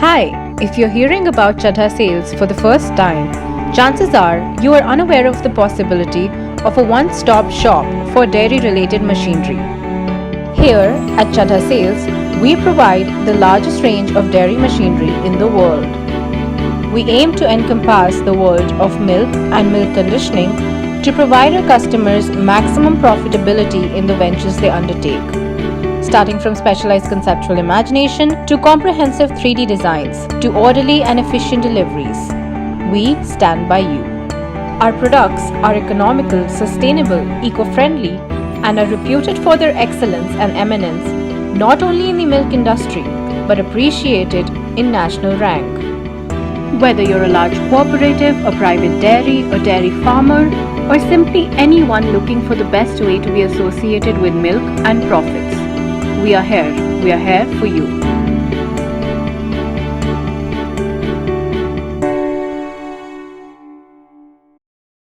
Hi, if you're hearing about Chadha sales for the first time, chances are you are unaware of the possibility of a one-stop shop for dairy-related machinery. Here at Chadha Sales, we provide the largest range of dairy machinery in the world. We aim to encompass the world of milk and milk conditioning to provide our customers maximum profitability in the ventures they undertake. Starting from specialized conceptual imagination to comprehensive 3D designs to orderly and efficient deliveries, we stand by you. Our products are economical, sustainable, eco-friendly, and are reputed for their excellence and eminence not only in the milk industry but appreciated in national rank. Whether you're a large cooperative, a private dairy, a dairy farmer, or simply anyone looking for the best way to be associated with milk and profits, we are here for you.